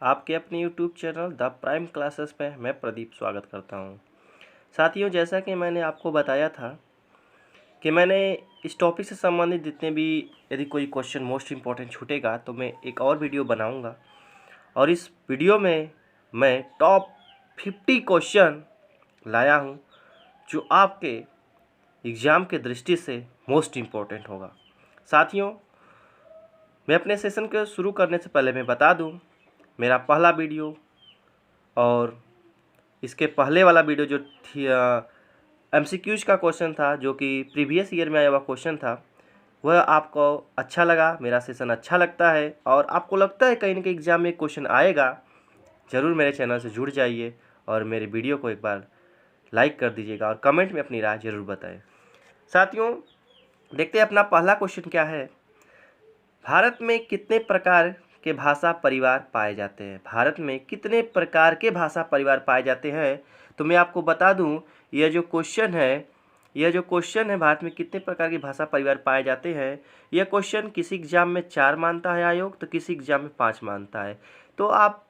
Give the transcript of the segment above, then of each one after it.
आपके अपने YouTube channel the prime classes में मैं प्रदीप स्वागत करता हूं। साथियों, जैसा कि मैंने आपको बताया था कि मैंने इस टॉपिक से संबंधित जितने भी यदि कोई क्वेश्चन मोस्ट इम्पॉर्टेंट छूटेगा तो मैं एक और वीडियो बनाऊंगा और इस वीडियो में मैं टॉप 50 क्वेश्चन लाया हूं जो आपके एग्ज़ाम के दृष्टि से मोस्ट इम्पॉर्टेंट होगा। साथियों, मैं अपने सेशन को शुरू करने से पहले मैं बता दूं, मेरा पहला वीडियो और इसके पहले वाला वीडियो जो थी MCQs का क्वेश्चन था, जो कि प्रीवियस ईयर में आया हुआ क्वेश्चन था, वह आपको अच्छा लगा, मेरा सेशन अच्छा लगता है और आपको लगता है कहीं ना कहीं एग्ज़ाम में क्वेश्चन आएगा, ज़रूर मेरे चैनल से जुड़ जाइए और मेरे वीडियो को एक बार लाइक कर दीजिएगा और कमेंट में अपनी राय ज़रूर बताएं। साथियों, देखते हैं अपना पहला क्वेश्चन क्या है। भारत में कितने प्रकार के भाषा परिवार पाए जाते हैं? भारत में कितने प्रकार के भाषा परिवार पाए जाते हैं? तो मैं आपको बता दूं, यह जो क्वेश्चन है भारत में कितने प्रकार की भाषा परिवार पाए जाते हैं, यह क्वेश्चन किसी एग्जाम में 4 मानता है आयोग, तो किसी एग्जाम में 5 मानता है। तो आप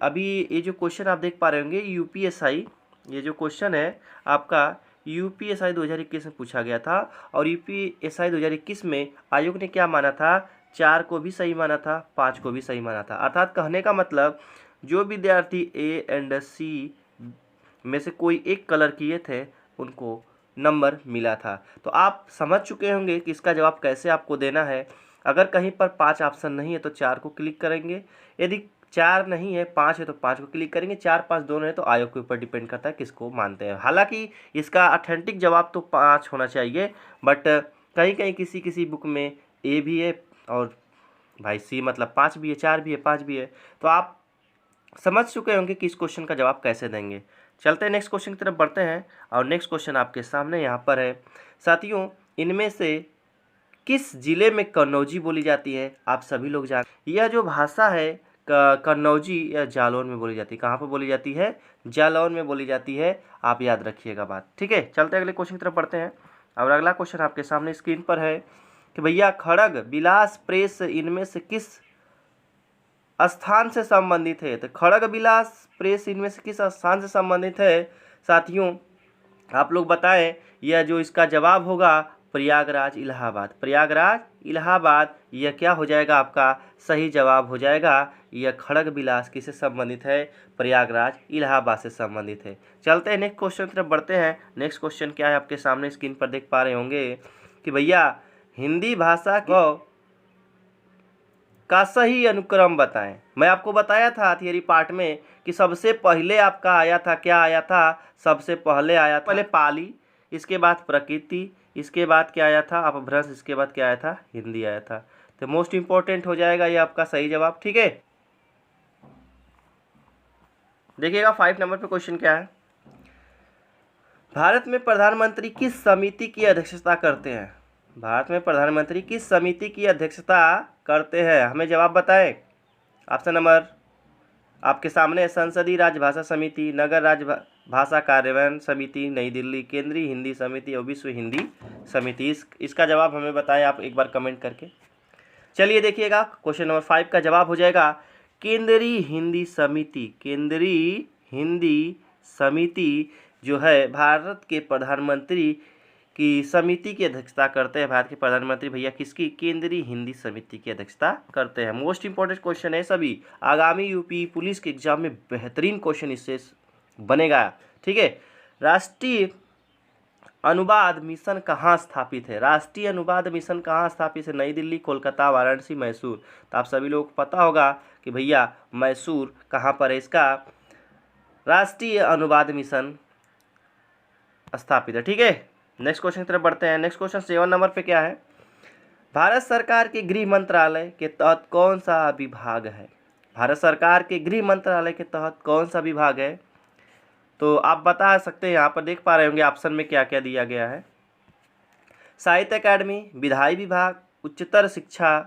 अभी ये जो क्वेश्चन आप देख पा रहे होंगे, यूपीएसआई, ये जो क्वेश्चन है आपका यूपीएसआई 2021 में पूछा गया था और यूपीएसआई 2021 में आयोग ने क्या माना था? 4 को भी सही माना था, 5 को भी सही माना था। अर्थात कहने का मतलब, जो विद्यार्थी ए एंड सी में से कोई एक कलर किए थे उनको नंबर मिला था। तो आप समझ चुके होंगे कि इसका जवाब कैसे आपको देना है। अगर कहीं पर 5 ऑप्शन नहीं है तो 4 को क्लिक करेंगे, यदि 4 नहीं है 5 है तो 5 को क्लिक करेंगे, 4 5 दोनों है तो आयोग के ऊपर डिपेंड करता है किसको मानते हैं। हालांकि इसका ऑथेंटिक जवाब तो 5 होना चाहिए, बट कहीं कहीं किसी किसी बुक में ए भी है और भाई सी मतलब 5 भी है, 4 भी है, 5 भी है। तो आप समझ चुके होंगे कि इस क्वेश्चन का जवाब कैसे देंगे। चलते हैं नेक्स्ट क्वेश्चन की तरफ बढ़ते हैं और नेक्स्ट क्वेश्चन आपके सामने यहाँ पर है। साथियों, इनमें से किस जिले में कन्नौजी बोली जाती है? आप सभी लोग जान, यह जो भाषा है कन्नौजी या जालौन में बोली जाती है। कहाँ पर बोली जाती है? जालौन में बोली जाती है। आप याद रखिएगा बात, ठीक है। चलते हैं अगले क्वेश्चन की तरफ बढ़ते हैं और अगला क्वेश्चन आपके सामने स्क्रीन पर है कि भैया खड़ग विलास प्रेस इनमें से किस स्थान से संबंधित है? तो खड़ग विलास प्रेस इनमें से किस स्थान से संबंधित है? साथियों, आप लोग बताएं। यह जो इसका जवाब होगा प्रयागराज इलाहाबाद, प्रयागराज इलाहाबाद, यह क्या हो जाएगा? आपका सही जवाब हो जाएगा। यह खड़ग विलास किससे संबंधित है? प्रयागराज इलाहाबाद से संबंधित है। चलते हैं नेक्स्ट क्वेश्चन की तरफ बढ़ते हैं। नेक्स्ट क्वेश्चन क्या है आपके सामने स्क्रीन पर देख पा रहे होंगे कि भैया हिंदी भाषा का सही अनुक्रम बताएं। मैं आपको बताया था थियरी पार्ट में कि सबसे पहले आपका आया था, क्या आया था? सबसे पहले आया था पहले पाली, इसके बाद प्रकृति, इसके बाद क्या आया था? अपभ्रंश, इसके बाद क्या आया था? हिंदी आया था। तो मोस्ट इंपॉर्टेंट हो जाएगा ये आपका सही जवाब, ठीक है। देखिएगा 5 नंबर पे क्वेश्चन क्या है। भारत में प्रधानमंत्री किस समिति की अध्यक्षता करते हैं? भारत में प्रधानमंत्री किस समिति की अध्यक्षता करते हैं? हमें जवाब बताएं। ऑप्शन नंबर आपके सामने: संसदीय राजभाषा समिति, नगर राजभाषा कार्यान्वयन समिति नई दिल्ली, केंद्रीय हिंदी समिति और विश्व हिंदी समिति। इसका जवाब हमें बताएं आप एक बार कमेंट करके। चलिए देखिएगा, क्वेश्चन नंबर 5 का जवाब हो जाएगा केंद्रीय हिंदी समिति। केंद्रीय हिंदी समिति जो है भारत के प्रधानमंत्री की समिति की अध्यक्षता करते हैं। भारत के प्रधानमंत्री भैया किसकी? केंद्रीय हिंदी समिति की अध्यक्षता करते हैं। मोस्ट इंपॉर्टेंट क्वेश्चन है सभी, आगामी यूपी पुलिस के एग्जाम में बेहतरीन क्वेश्चन इससे बनेगा, ठीक है। राष्ट्रीय अनुवाद मिशन कहाँ स्थापित है? राष्ट्रीय अनुवाद मिशन कहाँ स्थापित है? नई दिल्ली, कोलकाता, वाराणसी, मैसूर। तो आप सभी लोगों को पता होगा कि भैया मैसूर कहाँ पर है इसका राष्ट्रीय अनुवाद मिशन स्थापित है, ठीक है। नेक्स्ट क्वेश्चन की तरफ बढ़ते हैं। नेक्स्ट क्वेश्चन 7 नंबर पे क्या है? भारत सरकार के गृह मंत्रालय के तहत कौन सा विभाग है? भारत सरकार के गृह मंत्रालय के तहत कौन सा विभाग है? तो आप बता सकते हैं, यहाँ पर देख पा रहे होंगे ऑप्शन में क्या क्या दिया गया है। साहित्य अकादमी, विधायी विभाग, उच्चतर शिक्षा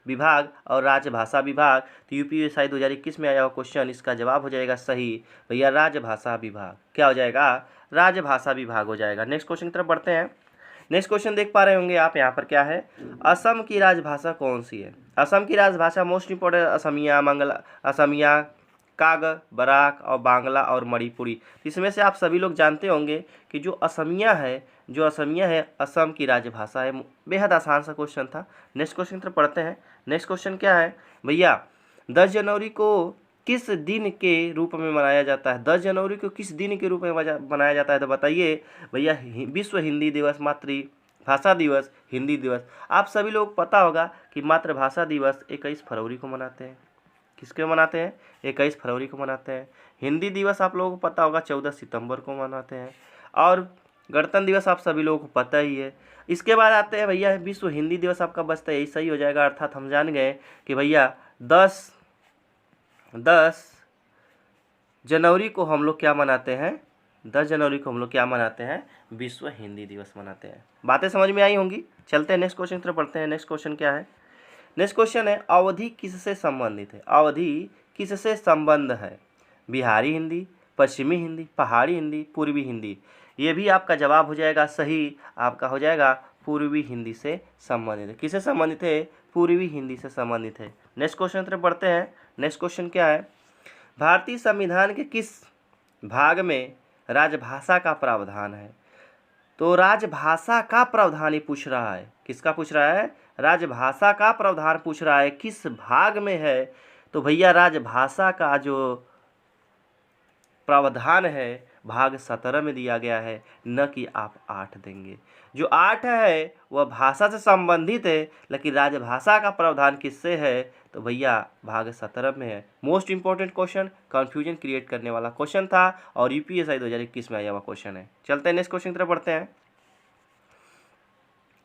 विभाग और राजभाषा विभाग। तो यूपीएसआई 2021 में आया हुआ क्वेश्चन, इसका जवाब हो जाएगा सही भैया राजभाषा विभाग। क्या हो जाएगा? राजभाषा विभाग हो जाएगा। नेक्स्ट क्वेश्चन की तरफ बढ़ते हैं। नेक्स्ट क्वेश्चन देख पा रहे होंगे आप, यहाँ पर क्या है? असम की राजभाषा कौन सी है? असम की राजभाषा मोस्ट इंपॉर्टेंट असमिया, असमिया, काग, बराक और बांग्ला और मणिपुरी। इसमें से आप सभी लोग जानते होंगे कि जो असमिया है असम की राजभाषा है। बेहद आसान सा क्वेश्चन था। नेक्स्ट क्वेश्चन तरफ पढ़ते हैं। नेक्स्ट क्वेश्चन क्या है भैया, 10 जनवरी को किस दिन के रूप में मनाया जाता है? 10 जनवरी को किस दिन के रूप में मनाया जाता है? तो बताइए भैया, विश्व हिंदी दिवस, मातृभाषा दिवस, हिंदी दिवस। आप सभी लोग पता होगा कि मातृभाषा दिवस 21 फरवरी को मनाते हैं। किसके मनाते हैं? 21 फरवरी को मनाते हैं। हिंदी दिवस आप लोगों को पता होगा 14 सितंबर को मनाते हैं। और गणतंत्र दिवस आप सभी लोगों को पता ही है। इसके बाद आते हैं भैया विश्व हिंदी दिवस। आपका बचता यही सही हो जाएगा, अर्थात हम जान गए कि भैया 10 जनवरी को हम लोग क्या मनाते हैं? 10 जनवरी को हम लोग क्या मनाते हैं? विश्व हिंदी दिवस मनाते हैं। बातें समझ में आई होंगी। चलते हैं नेक्स्ट क्वेश्चन तरफ पढ़ते हैं। नेक्स्ट क्वेश्चन क्या है? नेक्स्ट क्वेश्चन है, अवधि किससे संबंधित है? अवधि किससे संबंध है? बिहारी हिंदी, पश्चिमी हिंदी, पहाड़ी हिंदी, पूर्वी हिंदी। ये भी आपका जवाब हो जाएगा सही, आपका हो जाएगा पूर्वी हिंदी से संबंधित है। किससे संबंधित है? पूर्वी हिंदी से संबंधित है। नेक्स्ट क्वेश्चन तरफ बढ़ते हैं। नेक्स्ट क्वेश्चन क्या है? भारतीय संविधान के किस भाग में राजभाषा का प्रावधान है? तो राजभाषा का प्रावधान ही पूछ रहा है। किसका पूछ रहा है? राजभाषा का प्रावधान पूछ रहा है, किस भाग में है? तो भैया राजभाषा का जो प्रावधान है भाग 17 में दिया गया है, न कि आप 8 देंगे। जो 8 है वह भाषा से संबंधित है, लेकिन राजभाषा का प्रावधान किससे है? तो भैया भाग 17 में है। Most important question, confusion create करने वाला क्वेश्चन था और यूपीएससी 2021 में आया हुआ क्वेश्चन है। चलते हैं नेक्स्ट क्वेश्चन की तरफ बढ़ते हैं।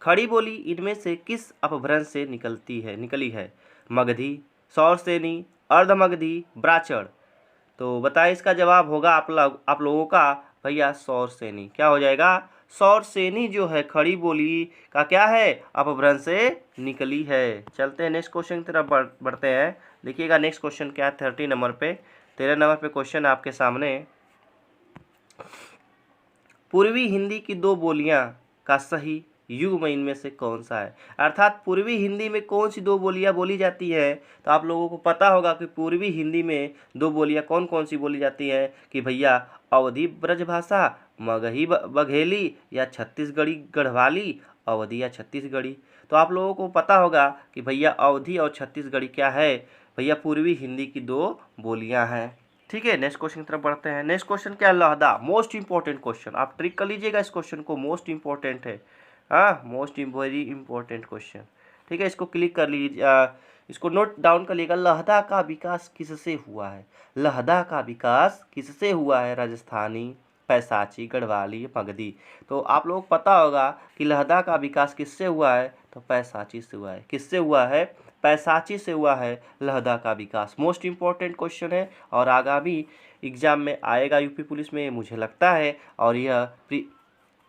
खड़ी बोली इनमें से किस अपभ्रंश से निकली है? मगधी, सौरसेनी, अर्धमगधी, ब्राह्मण। तो बताएं, इसका जवाब होगा आप लोगों का भैया सौरसेनी। क्या हो जाएगा? सौरसेनी जो है खड़ी बोली का क्या है? अपभ्रंश से निकली है। चलते हैं नेक्स्ट क्वेश्चन की तरफ बढ़ते हैं। देखिएगा नेक्स्ट क्वेश्चन क्या है 13 नंबर पे क्वेश्चन आपके सामने। पूर्वी हिंदी की 2 बोलियां का सही युग्म इनमें से कौन सा है? अर्थात पूर्वी हिंदी में कौन सी 2 बोलियां बोली जाती है? तो आप लोगों को पता होगा कि पूर्वी हिंदी में 2 बोलियां कौन कौन सी बोली जाती है कि भैया अवधी ब्रजभाषा, मगही बघेली या छत्तीसगढ़ी गढ़वाली, अवधी या छत्तीसगढ़ी। तो आप लोगों को पता होगा कि भैया अवधी और छत्तीसगढ़ी क्या है? भैया पूर्वी हिंदी की 2 बोलियाँ हैं। ठीक है, नेक्स्ट क्वेश्चन की तरफ बढ़ते हैं। नेक्स्ट क्वेश्चन क्या है? लहदा। मोस्ट इंपॉर्टेंट क्वेश्चन, आप ट्रिक कर लीजिएगा इस क्वेश्चन को, मोस्ट इंपॉर्टेंट है। हाँ, वेरी इंपॉर्टेंट क्वेश्चन। ठीक है, इसको क्लिक कर लीजिए, इसको नोट डाउन कर लीजिएगा। लहदा का विकास किससे हुआ है? लहदा का विकास किससे हुआ है? राजस्थानी, पैसाची, गढ़वाली, मगधी। तो आप लोग पता होगा कि लहदा का विकास किससे हुआ है? तो पैसाची से हुआ है। किससे हुआ है? पैसाची से हुआ है लहदा का विकास। मोस्ट इंपॉर्टेंट क्वेश्चन है और आगामी एग्जाम में आएगा यूपी पुलिस में मुझे लगता है, और यह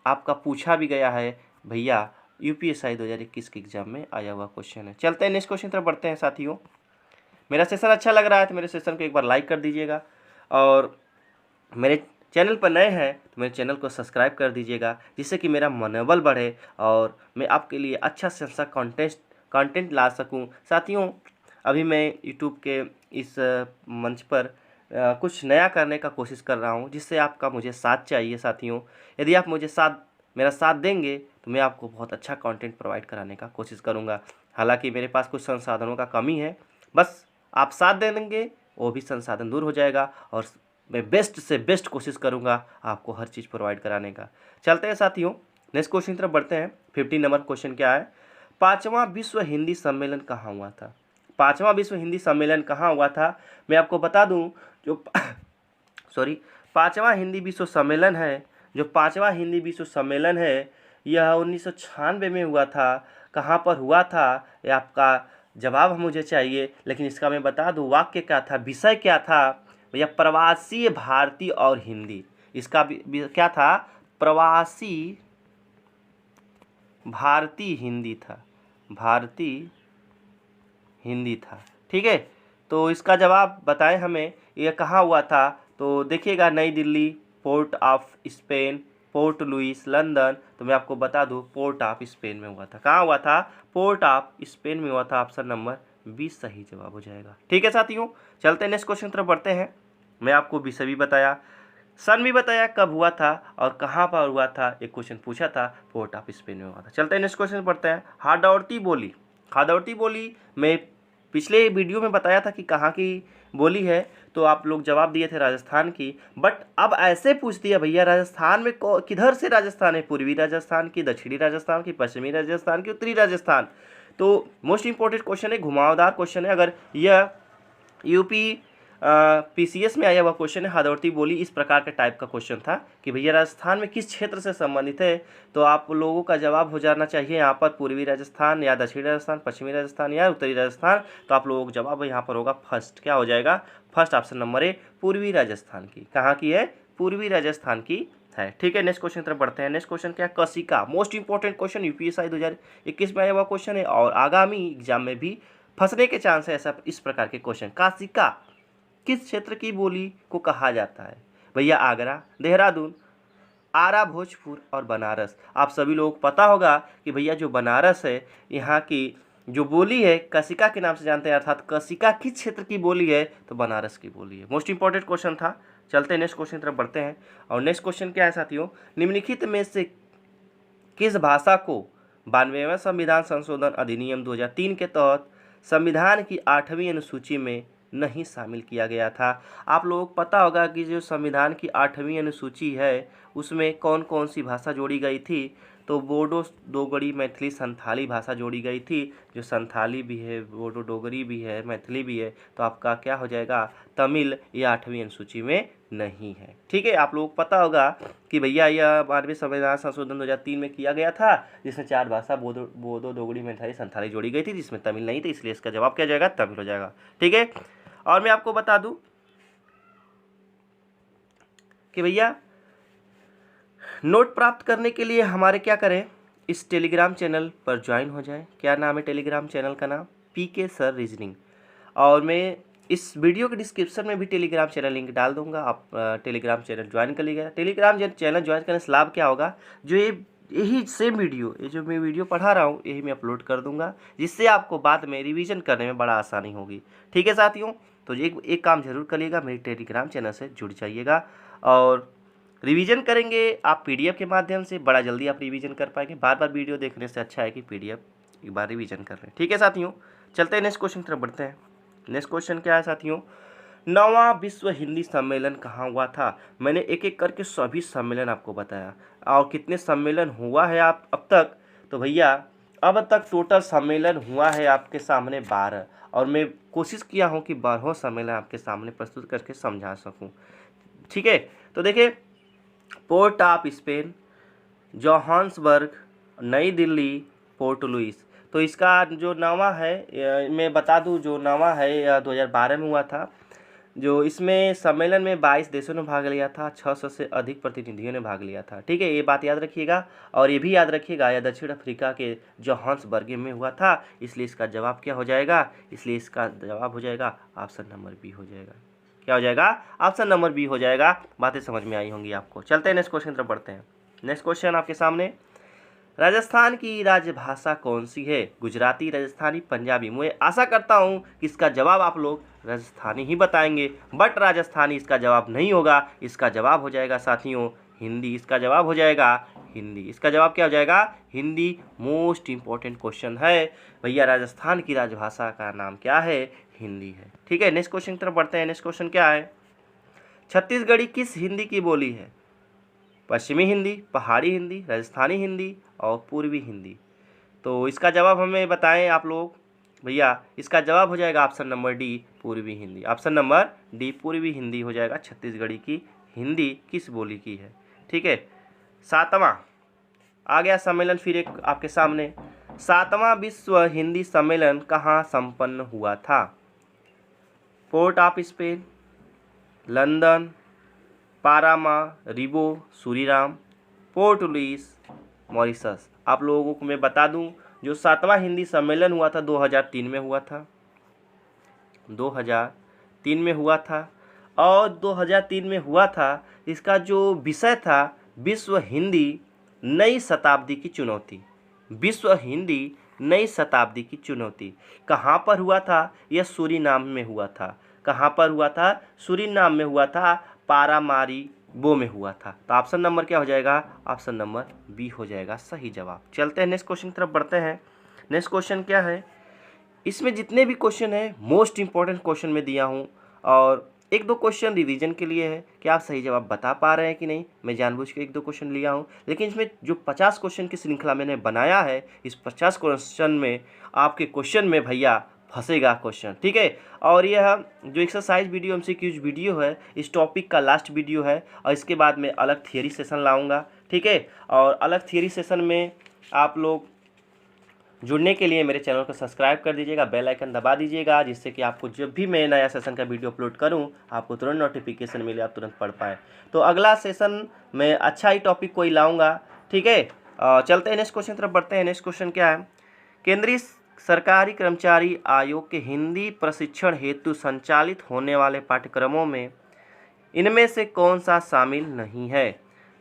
आपका पूछा भी गया है भैया यूपीएससी 2021 के एग्जाम में आया हुआ क्वेश्चन है। चलते हैं नेक्स्ट क्वेश्चन तरफ बढ़ते हैं साथियों। मेरा सेशन अच्छा लग रहा है तो मेरे सेशन को एक बार लाइक कर दीजिएगा, और मेरे चैनल पर नए हैं तो मेरे चैनल को सब्सक्राइब कर दीजिएगा, जिससे कि मेरा मनोबल बढ़े और मैं आपके लिए अच्छा से अच्छा कंटेंट ला सकूं। साथियों, अभी मैं यूट्यूब के इस मंच पर कुछ नया करने का कोशिश कर रहा हूं, जिससे आपका मुझे साथ चाहिए। साथियों, यदि आप मेरा साथ देंगे तो मैं आपको बहुत अच्छा कंटेंट प्रोवाइड कराने का कोशिश करूंगा। हालांकि मेरे पास कुछ संसाधनों का कमी है, बस आप साथ दे देंगे वो भी संसाधन दूर हो जाएगा, और मैं बेस्ट से बेस्ट कोशिश करूंगा आपको हर चीज़ प्रोवाइड कराने का। चलते हैं साथियों, नेक्स्ट क्वेश्चन की तरफ बढ़ते हैं। 15 नंबर क्वेश्चन क्या है? 5वां विश्व हिंदी सम्मेलन कहाँ हुआ था? 5वां विश्व हिंदी सम्मेलन कहाँ हुआ था? मैं आपको बता दूं, जो 5वां हिंदी विश्व सम्मेलन है, जो 5वां हिंदी विश्व सम्मेलन है, यह 1996 में हुआ था। कहाँ पर हुआ था ये आपका जवाब मुझे चाहिए, लेकिन इसका मैं बता दूं वाक्य क्या था, विषय क्या था भैया? प्रवासी भारतीय और हिंदी। इसका क्या था? प्रवासी भारतीय हिंदी था, भारतीय हिंदी था। ठीक है, तो इसका जवाब बताएं हमें, यह कहाँ हुआ था? तो देखिएगा, New Delhi, Port of Spain, Port Louis, London. तो मैं आपको बता दूं पोर्ट ऑफ स्पेन में हुआ था। कहाँ हुआ था? पोर्ट ऑफ स्पेन में हुआ था। ऑप्शन नंबर 20 सही जवाब हो जाएगा। ठीक है साथियों, चलते हैं नेक्स्ट क्वेश्चन की तरफ बढ़ते हैं। मैं आपको विषय भी बताया, सन भी बताया कब हुआ था और कहाँ पर हुआ था। एक क्वेश्चन पूछा था, पोर्ट ऑफ स्पेन में हुआ था। चलते हैं नेक्स्ट क्वेश्चन पढ़ते हैं। हार्डौती बोली, हार्डौती बोली मैं पिछले वीडियो में बताया था कि कहाँ की बोली है, तो आप लोग जवाब दिए थे राजस्थान की। बट अब ऐसे पूछ दिया भैया राजस्थान में किधर से राजस्थान है, पूर्वी राजस्थान की, दक्षिणी राजस्थान की, पश्चिमी राजस्थान की, उत्तरी राजस्थान। तो मोस्ट इंपॉर्टेंट क्वेश्चन है, घुमावदार क्वेश्चन है। अगर यह यूपी पीसीएस में आया हुआ क्वेश्चन है, हार्डौती बोली इस प्रकार के टाइप का क्वेश्चन था कि भैया राजस्थान में किस क्षेत्र से संबंधित है, तो आप लोगों का जवाब हो जाना चाहिए यहाँ पर पूर्वी राजस्थान या दक्षिणी राजस्थान, पश्चिमी राजस्थान या उत्तरी राजस्थान। तो आप लोगों का जवाब यहाँ पर होगा फर्स्ट, क्या हो जाएगा, फर्स्ट ऑप्शन नंबर ए, पूर्वी राजस्थान की। कहाँ की है, पूर्वी राजस्थान की है। ठीक है, नेक्स्ट क्वेश्चन तरफ बढ़ते हैं। नेक्स्ट क्वेश्चन क्या है, Kashika, most important question, UPSC 2021 में आया हुआ क्वेश्चन है और आगामी एग्जाम में भी फंसने के चांस है ऐसा इस प्रकार के क्वेश्चन। कशिका किस क्षेत्र की बोली को कहा जाता है, भैया आगरा, देहरादून, आरा, भोजपुर और बनारस। आप सभी लोगों को पता होगा कि भैया जो बनारस है यहाँ की जो बोली है कशिका के नाम से जानते हैं, अर्थात कशिका किस क्षेत्र की बोली है, तो बनारस की बोली है। मोस्ट इंपॉर्टेंट क्वेश्चन था। चलते हैं नेक्स्ट क्वेश्चन तरफ बढ़ते हैं। और नेक्स्ट क्वेश्चन क्या है साथियों, निम्नलिखित में से किस भाषा को 92वें संविधान संशोधन अधिनियम 2003 के तहत संविधान की 8वीं अनुसूची में नहीं शामिल किया गया था। आप लोगों को पता होगा कि जो संविधान की 8वीं अनुसूची है उसमें कौन कौन सी भाषा जोड़ी गई थी, तो बोडो, डोगरी, मैथिली, संथाली भाषा जोड़ी गई थी। जो संथाली भी है, बोडो, डोगरी भी है, मैथिली भी है, तो आपका क्या हो जाएगा, तमिल, ये 8वीं अनुसूची में नहीं है। ठीक है, आप लोगों को पता होगा कि भैया यह 12वें संविधान संशोधन 2003 में किया गया था, जिसमें 4 भाषा बोडो, डोगरी, मैथिली, संथाली जोड़ी गई थी, जिसमें तमिल नहीं थी, इसलिए इसका जवाब क्या जाएगा, तमिल हो जाएगा। ठीक है, और मैं आपको बता दूं कि भैया नोट प्राप्त करने के लिए हमारे क्या करें, इस टेलीग्राम चैनल पर ज्वाइन हो जाएं। क्या नाम है टेलीग्राम चैनल का नाम, पीके सर रीजनिंग। और मैं इस वीडियो के डिस्क्रिप्शन में भी टेलीग्राम चैनल लिंक डाल दूंगा, आप टेलीग्राम चैनल ज्वाइन कर लीजिएगा। टेलीग्राम चैनल ज्वाइन करने से लाभ क्या होगा, जो यही सेम वीडियो, ये जो मैं वीडियो पढ़ा रहा हूँ यही मैं अपलोड कर दूंगा, जिससे आपको बाद में रिवीजन करने में बड़ा आसानी होगी। ठीक है साथियों, तो एक काम जरूर करिएगा, मेरी टेलीग्राम चैनल से जुड़ जाइएगा और रिवीजन करेंगे आप पीडीएफ के माध्यम से, बड़ा जल्दी आप रिवीजन कर पाएंगे। बार बार वीडियो देखने से अच्छा है कि पीडीएफ एक बार रिवीजन कर रहे हैं। ठीक है साथियों, चलते हैं नेक्स्ट क्वेश्चन तरफ बढ़ते हैं। नेक्स्ट क्वेश्चन क्या है साथियों, 9वां विश्व हिंदी सम्मेलन कहाँ हुआ था। मैंने एक एक करके सभी सम्मेलन आपको बताया, और कितने सम्मेलन हुआ है आप अब तक, तो भैया अब तक टोटल सम्मेलन हुआ है आपके सामने 12, और मैं कोशिश किया हूँ कि 12वां सम्मेलन आपके सामने प्रस्तुत करके समझा सकूँ। ठीक है, तो देखिए, पोर्ट ऑफ स्पेन, जोहान्सबर्ग, नई दिल्ली, पोर्ट लुइस। तो इसका जो 9वां है, मैं बता दूं जो 9वां है 2012 में हुआ था। जो इसमें सम्मेलन में 22 देशों ने भाग लिया था, 600 से अधिक प्रतिनिधियों ने भाग लिया था। ठीक है, ये बात याद रखिएगा, और ये भी याद रखिएगा यह दक्षिण अफ्रीका के जोहान्सबर्ग में हुआ था, इसलिए इसका जवाब क्या हो जाएगा, इसलिए इसका जवाब हो जाएगा ऑप्शन नंबर बी हो जाएगा। क्या हो जाएगा, ऑप्शन नंबर बी हो जाएगा। बातें समझ में आई होंगी आपको। चलते हैं नेक्स्ट क्वेश्चन तरफ बढ़ते हैं। नेक्स्ट क्वेश्चन आपके सामने, राजस्थान की राजभाषा कौन सी है, गुजराती, राजस्थानी, पंजाबी। मैं आशा करता हूँ कि इसका जवाब आप लोग राजस्थानी ही बताएंगे, बट राजस्थानी इसका जवाब नहीं होगा। इसका जवाब हो जाएगा साथियों हिंदी। इसका जवाब हो जाएगा हिंदी। इसका जवाब क्या हो जाएगा, हिंदी। मोस्ट इंपॉर्टेंट क्वेश्चन है भैया, राजस्थान की राजभाषा का नाम क्या है, हिंदी है। ठीक है, नेक्स्ट क्वेश्चन की तरफ बढ़ते हैं। नेक्स्ट क्वेश्चन क्या है, छत्तीसगढ़ी किस हिंदी की बोली है, पश्चिमी हिंदी, पहाड़ी हिंदी, राजस्थानी हिंदी और पूर्वी हिंदी। तो इसका जवाब हमें बताएं आप लोग भैया। इसका जवाब हो जाएगा ऑप्शन नंबर डी, पूर्वी हिंदी। ऑप्शन नंबर डी, पूर्वी हिंदी हो जाएगा। छत्तीसगढ़ी की हिंदी किस बोली की है। ठीक है, 7वां आ गया सम्मेलन फिर एक आपके सामने। 7वां विश्व हिंदी सम्मेलन कहाँ संपन्न हुआ था, Port of Spain, London, Paramaribo, Suriname, Port Louis, Mauritius. आप लोगों को मैं बता दूं, जो 7वां हिंदी सम्मेलन हुआ था 2003 में हुआ था, 2003 में हुआ था। और 2003 में हुआ था, इसका जो विषय था विश्व हिंदी नई शताब्दी की चुनौती। विश्व हिंदी नई शताब्दी की चुनौती कहाँ पर हुआ था, यह सूरीनाम में हुआ था। कहाँ पर हुआ था? सूरीनाम में हुआ था, पारामारिबो में हुआ था। तो ऑप्शन नंबर क्या हो जाएगा? ऑप्शन नंबर बी हो जाएगा सही जवाब। चलते हैं नेक्स्ट क्वेश्चन की तरफ बढ़ते हैं। नेक्स्ट क्वेश्चन क्या है? इसमें जितने भी क्वेश्चन है मोस्ट इंपॉर्टेंट क्वेश्चन में दिया हूँ, और एक दो क्वेश्चन रिवीजन के लिए है कि आप सही जवाब बता पा रहे हैं कि नहीं। मैं जानबूझ के एक दो क्वेश्चन लिया हूँ, लेकिन इसमें जो 50 क्वेश्चन की श्रृंखला मैंने बनाया है, इस 50 क्वेश्चन में आपके क्वेश्चन में भैया फंसेगा क्वेश्चन, ठीक है। और यह जो एक्सरसाइज वीडियो एमसीक्यूज वीडियो है, इस टॉपिक का लास्ट वीडियो है, और इसके बाद मैं अलग थियरी सेशन लाऊंगा, ठीक है। और अलग थियरी सेशन में आप लोग जुड़ने के लिए मेरे चैनल को सब्सक्राइब कर दीजिएगा, बेल आइकन दबा दीजिएगा, जिससे कि आपको जब भी मैं नया सेशन का वीडियो अपलोड करूं आपको तुरंत नोटिफिकेशन मिले, आप तुरंत पढ़ पाए। तो अगला सेशन में अच्छा ही टॉपिक कोई लाऊंगा, ठीक है। चलते हैं नेक्स्ट क्वेश्चन तरफ बढ़ते हैं। नेक्स्ट क्वेश्चन क्या है? केंद्रीय सरकारी कर्मचारी आयोग के हिंदी प्रशिक्षण हेतु संचालित होने वाले पाठ्यक्रमों में इनमें से कौन सा शामिल नहीं है?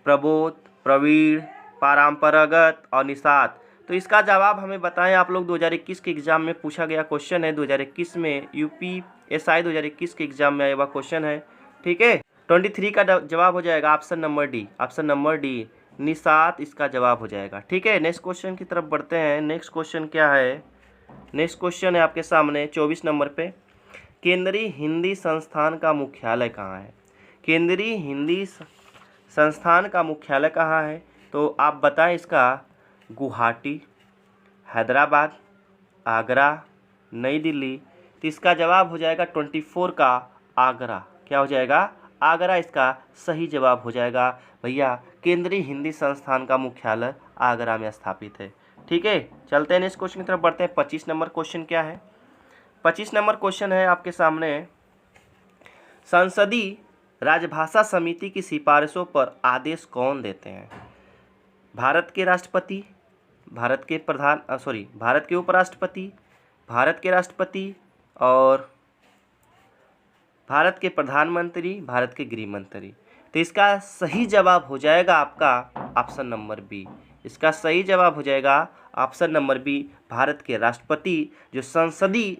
प्रबोध, प्रवीण, परंपरागत और निषाद। तो इसका जवाब हमें बताएं आप लोग। 2021 के एग्जाम में पूछा गया क्वेश्चन है, 2021 में यूपीएसआई 2021 के एग्जाम में आया हुआ क्वेश्चन है, ठीक है। 23 का जवाब हो जाएगा option number D. Option number D Nishad इसका जवाब हो जाएगा, ठीक है। नेक्स्ट क्वेश्चन की तरफ बढ़ते हैं। नेक्स्ट क्वेश्चन क्या है? नेक्स्ट क्वेश्चन है आपके सामने 24 नंबर पे। केंद्रीय हिंदी संस्थान का मुख्यालय कहाँ है? केंद्रीय हिंदी संस्थान का मुख्यालय कहाँ है? तो आप बताएं इसका। गुवाहाटी, हैदराबाद, आगरा, नई दिल्ली। तो इसका जवाब हो जाएगा 24 का आगरा। क्या हो जाएगा? आगरा इसका सही जवाब हो जाएगा। भैया केंद्रीय हिंदी संस्थान का मुख्यालय आगरा में स्थापित है, ठीक है। चलते हैं नेक्स्ट क्वेश्चन की तरफ बढ़ते हैं। 25 नंबर क्वेश्चन क्या है? 25 नंबर क्वेश्चन है आपके सामने। संसदीय राजभाषा समिति की सिफारिशों पर आदेश कौन देते हैं? भारत के राष्ट्रपति, भारत के भारत के उपराष्ट्रपति, भारत के राष्ट्रपति, और भारत के प्रधानमंत्री, भारत के गृह मंत्री। तो इसका सही जवाब हो जाएगा आपका ऑप्शन नंबर बी। इसका सही जवाब हो जाएगा ऑप्शन नंबर बी, भारत के राष्ट्रपति जो संसदीय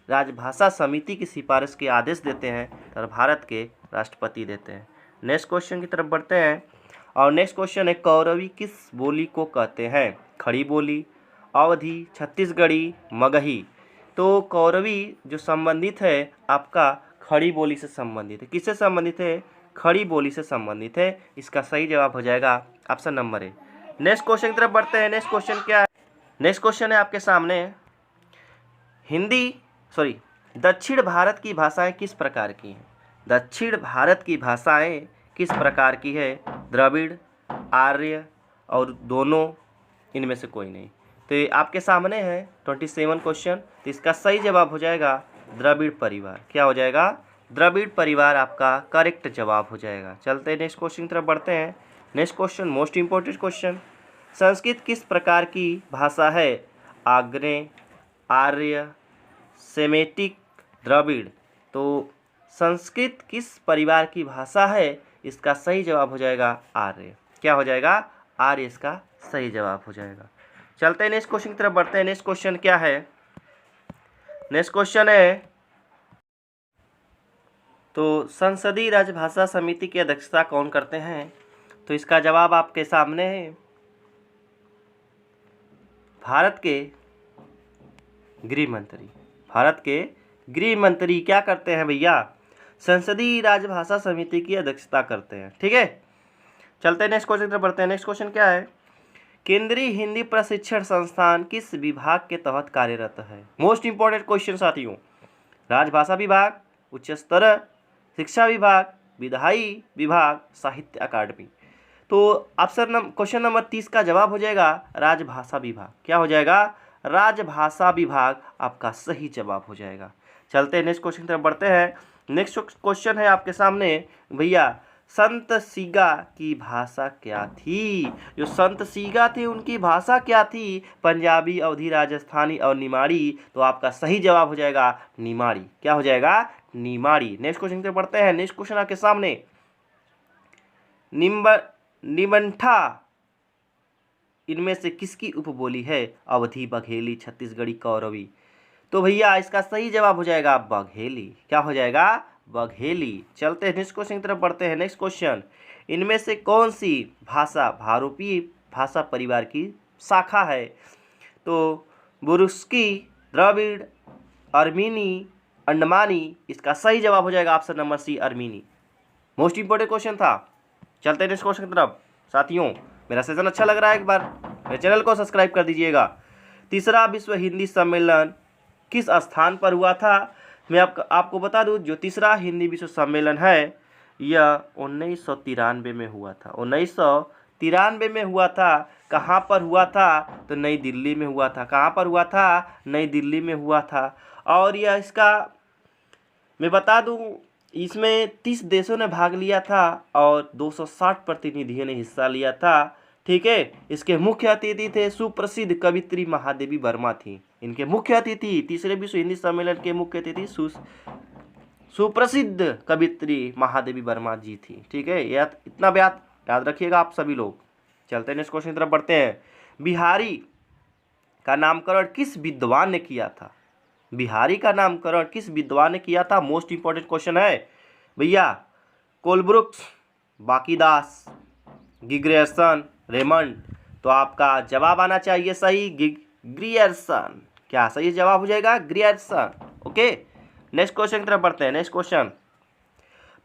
राजभाषा समिति की सिफारिश के आदेश देते हैं, तो भारत के राष्ट्रपति देते हैं। नेक्स्ट क्वेश्चन की तरफ बढ़ते हैं। और नेक्स्ट क्वेश्चन है, कौरवी किस बोली को कहते हैं? खड़ी बोली, अवधी, छत्तीसगढ़ी, मगही। तो कौरवी जो संबंधित है आपका खड़ी बोली से संबंधित है। किससे संबंधित है? खड़ी बोली से संबंधित है। इसका सही जवाब हो जाएगा option number A. Next question की तरफ बढ़ते हैं। नेक्स्ट क्वेश्चन क्या है? नेक्स्ट क्वेश्चन है आपके सामने, दक्षिण भारत की भाषाएं किस प्रकार की हैं? दक्षिण भारत की भाषाएं किस प्रकार की है? द्रविड़, आर्य और दोनों, इनमें से कोई नहीं। तो ये आपके सामने है 27 क्वेश्चन। तो इसका सही जवाब हो जाएगा द्रविड़ परिवार। क्या हो जाएगा? द्रविड़ परिवार आपका करेक्ट जवाब हो जाएगा। चलते हैं नेक्स्ट क्वेश्चन की तरफ बढ़ते हैं। Next question most important question, Sanskrit किस प्रकार की भाषा है? आग्नेय, आर्य, सेमेटिक, द्रविड़। तो संस्कृत किस परिवार की भाषा है? इसका सही जवाब हो जाएगा आर्य। क्या हो जाएगा? आर्य इसका सही जवाब हो जाएगा। चलते हैं नेक्स्ट क्वेश्चन की तरफ बढ़ते हैं। नेक्स्ट क्वेश्चन क्या है? नेक्स्ट क्वेश्चन है, तो संसदीय राजभाषा समिति की अध्यक्षता कौन करते हैं? तो इसका जवाब आपके सामने है, भारत के गृह मंत्री। भारत के गृह मंत्री क्या करते हैं भैया? संसदीय राजभाषा समिति की अध्यक्षता करते हैं, ठीक है। चलते हैं नेक्स्ट क्वेश्चन की तरफ बढ़ते हैं। नेक्स्ट क्वेश्चन क्या है? केंद्रीय हिंदी प्रशिक्षण संस्थान किस विभाग के तहत कार्यरत है? मोस्ट इंपॉर्टेंट क्वेश्चन साथियों। राजभाषा विभाग, उच्च स्तर शिक्षा विभाग, विधायी विभाग, साहित्य अकादमी। तो क्वेश्चन नंबर 30 का जवाब हो जाएगा राजभाषा विभाग। क्या हो जाएगा? राजभाषा विभाग आपका सही जवाब हो जाएगा। चलते हैं नेक्स्ट क्वेश्चन की तरफ बढ़ते हैं। नेक्स्ट क्वेश्चन है आपके सामने भैया, संत सीगा की भाषा क्या थी? जो संत सीगा थे उनकी भाषा क्या थी? पंजाबी, अवधी, राजस्थानी और निमाड़ी। तो आपका सही जवाब हो जाएगा निमाड़ी। क्या हो जाएगा? निमाड़ी। नेक्स्ट क्वेश्चन पे बढ़ते हैं। नेक्स्ट क्वेश्चन आपके सामने, निबंठा इनमें से किसकी उपबोली है? अवधी, बघेली, छत्तीसगढ़ी, कौरवी। तो भैया इसका सही जवाब हो जाएगा बघेली। क्या हो जाएगा? बघेली। चलते हैं नेक्स्ट क्वेश्चन की तरफ बढ़ते हैं। नेक्स्ट क्वेश्चन, इनमें से कौन सी भाषा भारोपीय भाषा परिवार की शाखा है? तो बुरुस्की, द्रविड़, अर्मीनी, अंडमानी। इसका सही जवाब हो जाएगा ऑप्शन नंबर सी, अर्मीनी। मोस्ट इंपॉर्टेंट क्वेश्चन था। चलते हैं नेक्स्ट क्वेश्चन की तरफ। साथियों, मेरा सेशन अच्छा लग रहा है, एक बार मेरे चैनल को सब्सक्राइब कर दीजिएगा। तीसरा विश्व हिंदी सम्मेलन किस स्थान पर हुआ था? मैं आपको बता दूं, जो तीसरा हिंदी विश्व सम्मेलन है यह 1993 में हुआ था। 1993 में हुआ था। कहाँ पर हुआ था? तो नई दिल्ली में हुआ था। कहाँ पर हुआ था? नई दिल्ली में हुआ था। और यह इसका मैं बता दूं, इसमें 30 देशों ने भाग लिया था और 260 प्रतिनिधियों ने हिस्सा लिया था। ठीक है। इसके मुख्य अतिथि थे सुप्रसिद्ध कवित्री महादेवी वर्मा थी। इनके मुख्य अतिथि, तीसरे विश्व हिंदी सम्मेलन के मुख्य अतिथि सुप्रसिद्ध कवित्री महादेवी वर्मा जी थी। ठीक है, यह इतना याद रखिएगा आप सभी लोग। चलते हैं नेक्स्ट क्वेश्चन की तरफ बढ़ते हैं। बिहारी का नामकरण किस विद्वान ने किया था? बिहारी का नामकरण किस विद्वान ने किया था? मोस्ट इंपॉर्टेंट क्वेश्चन है भैया। कोलब्रुक्स, बाकीदास, ग्रियर्सन, रेमंड। तो आपका जवाब आना चाहिए सही, ग्रियर्सन। क्या सही जवाब हो जाएगा? ग्रियर्सन। ओके, नेक्स्ट क्वेश्चन की तरफ बढ़ते हैं। नेक्स्ट क्वेश्चन,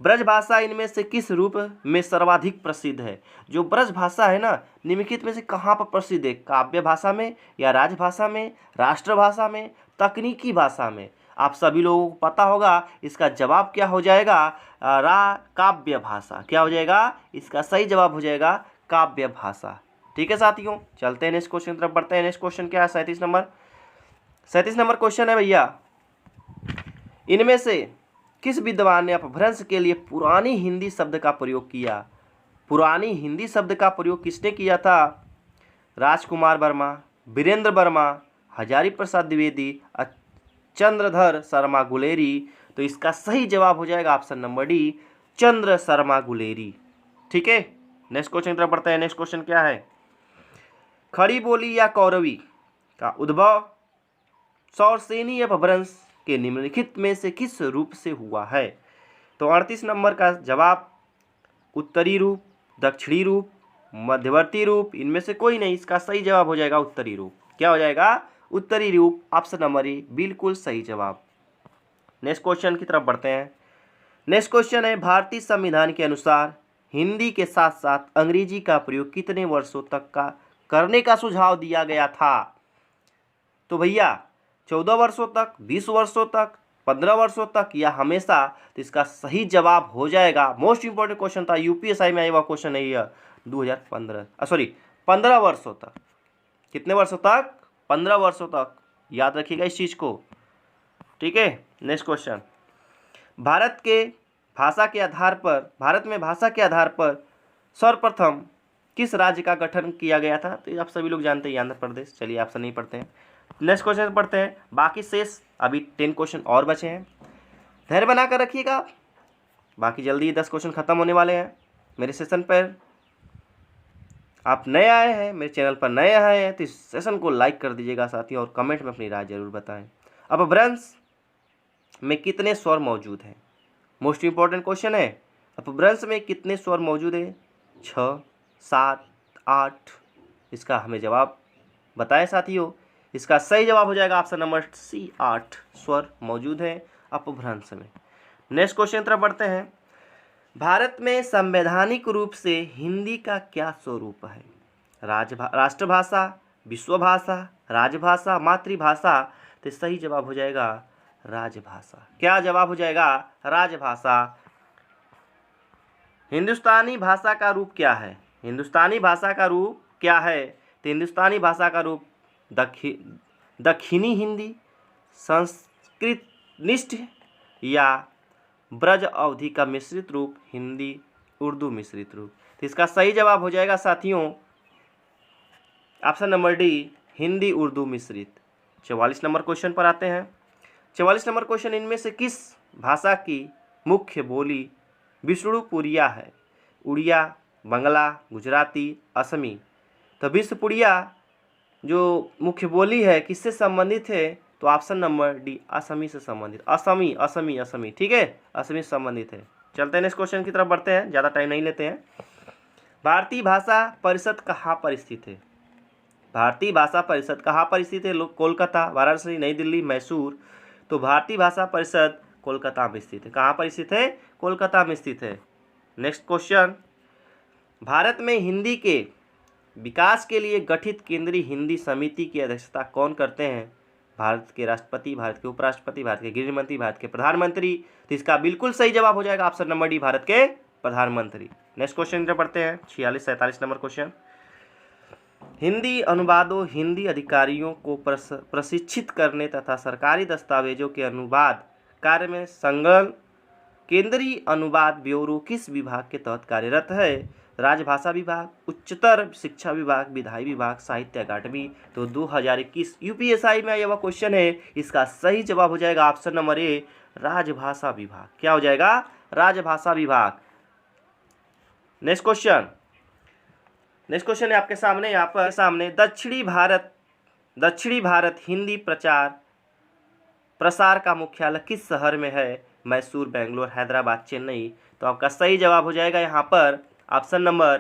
ब्रज भाषा इनमें से किस रूप में सर्वाधिक प्रसिद्ध है? जो ब्रज भाषा है ना, निम्नलिखित में से कहाँ पर प्रसिद्ध है? काव्य भाषा में, या राजभाषा में, राष्ट्रभाषा में, तकनीकी भाषा में? आप सभी लोगों को पता होगा, इसका जवाब क्या हो जाएगा? काव्य भाषा। क्या हो जाएगा? इसका सही जवाब हो जाएगा काव्य भाषा। ठीक है साथियों, चलते हैं नेक्स्ट क्वेश्चन की तरफ बढ़ते हैं। नेक्स्ट क्वेश्चन क्या है? 37 नंबर क्वेश्चन है भैया। इनमें से किस विद्वान ने अपभ्रंश के लिए पुरानी हिंदी शब्द का प्रयोग किया? पुरानी हिंदी शब्द का प्रयोग किसने किया था? राजकुमार वर्मा, वीरेंद्र वर्मा, हजारी प्रसाद द्विवेदी, चंद्रधर शर्मा गुलेरी। तो इसका सही जवाब हो जाएगा option number D, Chandra Sharma Guleri. ठीक है, नेक्स्ट क्वेश्चन की तरफ बढ़ते हैं। नेक्स्ट क्वेश्चन क्या है? खड़ी बोली या कौरवी का उद्भव सौरसेनी अपभ्रंश के निम्नलिखित में से किस रूप से हुआ है? तो 38 नंबर का जवाब उत्तरी रूप, दक्षिणी रूप, मध्यवर्ती रूप, इनमें से कोई नहीं। इसका सही जवाब हो जाएगा उत्तरी रूप। क्या हो जाएगा? उत्तरी रूप। ऑप्शन नंबर ए बिल्कुल सही जवाब। नेक्स्ट क्वेश्चन की तरफ बढ़ते हैं। नेक्स्ट क्वेश्चन है, भारतीय संविधान के अनुसार हिंदी के साथ साथ अंग्रेजी का प्रयोग कितने वर्षों तक का करने का सुझाव दिया गया था? तो भैया 14 वर्षों तक, 20 वर्षों तक, 15 वर्षों तक, या हमेशा? तो इसका सही जवाब हो जाएगा, मोस्ट इंपॉर्टेंट क्वेश्चन था, यूपीएसआई में आया हुआ क्वेश्चन है यह, 15 वर्षों तक। कितने वर्षों तक? 15 वर्षों तक। याद रखिएगा इस चीज को। ठीक है, नेक्स्ट क्वेश्चन, भारत में भाषा के आधार पर सर्वप्रथम किस राज्य का गठन किया गया था? तो आप सभी लोग जानते हैं, आंध्र प्रदेश। चलिए ऑप्शन नहीं पढ़ते हैं, नेक्स्ट क्वेश्चन पढ़ते हैं। बाकी शेष अभी 10 क्वेश्चन और बचे हैं, धैर्य बनाकर रखिएगा। बाकी जल्दी 10 क्वेश्चन खत्म होने वाले हैं। मेरे सेशन पर आप नए आए हैं, मेरे चैनल पर नए आए हैं, तो इस सेशन को लाइक कर दीजिएगा साथियों, और कमेंट में अपनी राय जरूर बताएं। अपभ्रंश में कितने स्वर मौजूद हैं? मोस्ट इंपॉर्टेंट क्वेश्चन है। अपभ्रंश में कितने स्वर मौजूद है? 6, 7, 8। इसका हमें जवाब बताएं साथियों। इसका सही जवाब हो जाएगा ऑप्शन नंबर सी, 8 स्वर मौजूद है अपभ्रंश में। नेक्स्ट क्वेश्चन तरफ बढ़ते हैं। भारत में संवैधानिक रूप से हिंदी का क्या स्वरूप है? राष्ट्रभाषा, विश्वभाषा, राजभाषा, मातृभाषा? तो सही जवाब हो जाएगा राजभाषा। क्या जवाब हो जाएगा? राजभाषा। हिंदुस्तानी भाषा का रूप क्या है? हिंदुस्तानी भाषा का रूप क्या है? तो हिंदुस्तानी भाषा का रूप दक्षिणी हिंदी, संस्कृत निष्ठ, या ब्रज अवधि का मिश्रित रूप, हिंदी उर्दू मिश्रित रूप? तो इसका सही जवाब हो जाएगा साथियों option number D, Hindi Urdu मिश्रित। 44 नंबर क्वेश्चन पर आते हैं। 44 नंबर क्वेश्चन, इनमें से किस भाषा की मुख्य बोली विष्णुपुरिया है? उड़िया, बंगला, गुजराती, असमी? तो विष्णुपुरिया जो मुख्य बोली है किससे संबंधित है? तो ऑप्शन नंबर डी असमी से संबंधित, असमी असमी असमी, ठीक है, असमी से संबंधित है। चलते हैं नेक्स्ट क्वेश्चन की तरफ बढ़ते हैं, ज़्यादा टाइम नहीं लेते हैं। भारतीय भाषा परिषद कहाँ पर स्थित है? भारतीय भाषा परिषद कहाँ पर स्थित है? कोलकाता, वाराणसी, नई दिल्ली, मैसूर। तो भारतीय भाषा परिषद कोलकाता में स्थित है। कहाँ पर स्थित है? कोलकाता में स्थित है। नेक्स्ट क्वेश्चन, भारत में हिंदी के विकास के लिए गठित केंद्रीय हिंदी समिति की अध्यक्षता कौन करते हैं? भारत के राष्ट्रपति, भारत के उपराष्ट्रपति, भारत के गृह मंत्री, भारत के प्रधानमंत्री। तो इसका बिल्कुल सही जवाब हो जाएगा ऑप्शन नंबर डी, भारत के प्रधानमंत्री। नेक्स्ट क्वेश्चन पर पढ़ते हैं, 46-47 नंबर क्वेश्चन। हिंदी अनुवादों, हिंदी अधिकारियों को प्रशिक्षित करने तथा सरकारी दस्तावेजों के अनुवाद कार्य में संलग्न केंद्रीय अनुवाद ब्यूरो किस विभाग के तहत कार्यरत है? राजभाषा विभाग, उच्चतर शिक्षा विभाग, विधायी विभाग, साहित्य अकादमी। तो 2021 यूपीएसआई में आया हुआ क्वेश्चन है, इसका सही जवाब हो जाएगा ऑप्शन नंबर ए, राजभाषा विभाग। क्या हो जाएगा? राजभाषा विभाग। नेक्स्ट क्वेश्चन है आपके सामने, यहाँ पर सामने, दक्षिणी भारत हिंदी प्रसार का मुख्यालय किस शहर में है? मैसूर, बेंगलोर, हैदराबाद, चेन्नई। तो आपका सही जवाब हो जाएगा यहाँ पर ऑप्शन नंबर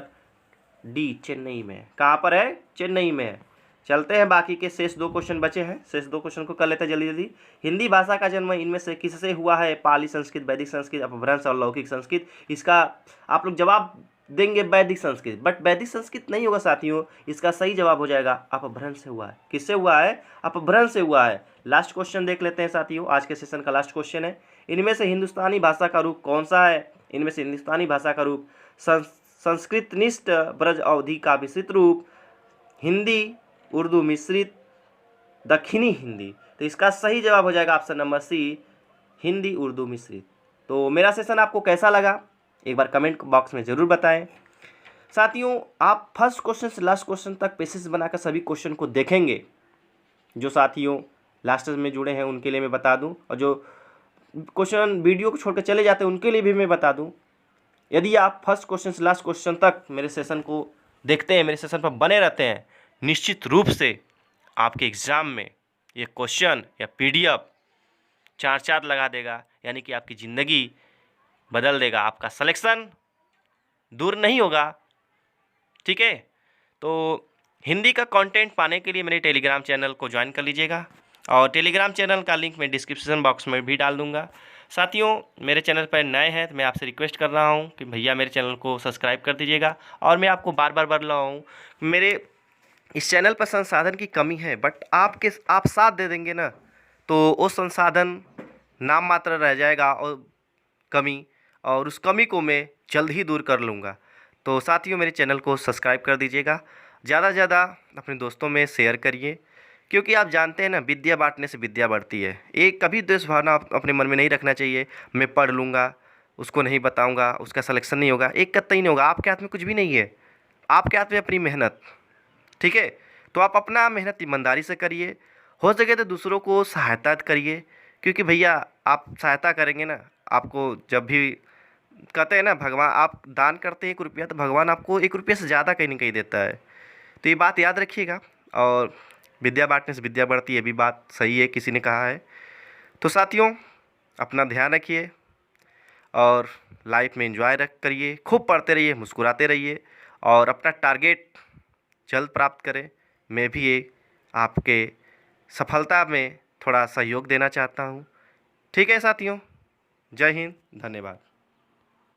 डी, चेन्नई में। कहाँ पर है? चेन्नई में है। चलते हैं, बाकी के शेष 2 क्वेश्चन बचे हैं, शेष 2 क्वेश्चन को कर लेते हैं जल्दी जल्दी। हिंदी भाषा का जन्म इनमें से किससे हुआ है? पाली संस्कृत, वैदिक संस्कृत, अपभ्रंश और लौकिक संस्कृत। इसका आप लोग जवाब देंगे वैदिक संस्कृत, बट वैदिक संस्कृत नहीं होगा साथियों, इसका सही जवाब हो जाएगा अपभ्रंश से हुआ है। किससे हुआ है? अपभ्रंश से हुआ है। लास्ट क्वेश्चन देख लेते हैं साथियों, आज के सेशन का लास्ट क्वेश्चन है, इनमें से हिंदुस्तानी भाषा का रूप कौन सा है? इनमें से हिंदुस्तानी भाषा का रूप संस्कृतनिष्ठ ब्रज अवधि का विस्तृत रूप, हिंदी उर्दू मिश्रित, दक्षिणी हिंदी। तो इसका सही जवाब हो जाएगा option number C, Hindi Urdu मिश्रित। तो मेरा सेशन आपको कैसा लगा एक बार कमेंट बॉक्स में ज़रूर बताएं। साथियों, आप फर्स्ट क्वेश्चन से लास्ट क्वेश्चन तक पेसेस बनाकर सभी क्वेश्चन को देखेंगे। जो साथियों लास्ट में जुड़े हैं उनके लिए मैं बता दूं, और जो क्वेश्चन वीडियो को छोड़कर चले जाते हैं उनके लिए भी मैं बता दूं, यदि आप फर्स्ट क्वेश्चन से लास्ट क्वेश्चन तक मेरे सेशन को देखते हैं, मेरे सेशन पर बने रहते हैं, निश्चित रूप से आपके एग्ज़ाम में ये क्वेश्चन या पीडीएफ 4 लगा देगा, यानी कि आपकी ज़िंदगी बदल देगा, आपका सिलेक्शन दूर नहीं होगा। ठीक है, तो हिंदी का कंटेंट पाने के लिए मेरे टेलीग्राम चैनल को ज्वाइन कर लीजिएगा, और टेलीग्राम चैनल का लिंक मैं डिस्क्रिप्शन बॉक्स में भी डाल दूंगा। साथियों, मेरे चैनल पर नए हैं तो मैं आपसे रिक्वेस्ट कर रहा हूं कि भैया मेरे चैनल को सब्सक्राइब कर दीजिएगा। और मैं आपको बार बार बोल रहा हूँ, मेरे इस चैनल पर संसाधन की कमी है, बट आप साथ दे देंगे ना, तो वो संसाधन नाम मात्र रह जाएगा और कमी, और उस कमी को मैं जल्द ही दूर कर लूँगा। तो साथियों, मेरे चैनल को सब्सक्राइब कर दीजिएगा, ज़्यादा से ज़्यादा अपने दोस्तों में शेयर करिए, क्योंकि आप जानते हैं ना, विद्या बांटने से विद्या बढ़ती है। एक कभी द्वेष भावना अपने मन में नहीं रखना चाहिए, मैं पढ़ लूँगा, उसको नहीं बताऊँगा, उसका सिलेक्शन नहीं होगा, एक कतई नहीं होगा। आपके हाथ में कुछ भी नहीं है, आपके हाथ में अपनी मेहनत। ठीक है, तो आप अपना मेहनत ईमानदारी से करिए, हो सके तो दूसरों को सहायता करिए, क्योंकि भैया आप सहायता करेंगे ना, आपको जब भी कहते हैं ना, भगवान, आप दान करते हैं 1 रुपया तो भगवान आपको 1 रुपये से ज़्यादा कहीं ना कहीं देता है। तो ये बात याद रखिएगा, और विद्या बांटने से विद्या बढ़ती है, ये भी बात सही है, किसी ने कहा है। तो साथियों, अपना ध्यान रखिए और लाइफ में एंजॉय करिए, खूब पढ़ते रहिए, मुस्कुराते रहिए, और अपना टारगेट जल्द प्राप्त करें। मैं भी ये आपके सफलता में थोड़ा सहयोग देना चाहता हूँ। ठीक है साथियों, जय हिंद, धन्यवाद।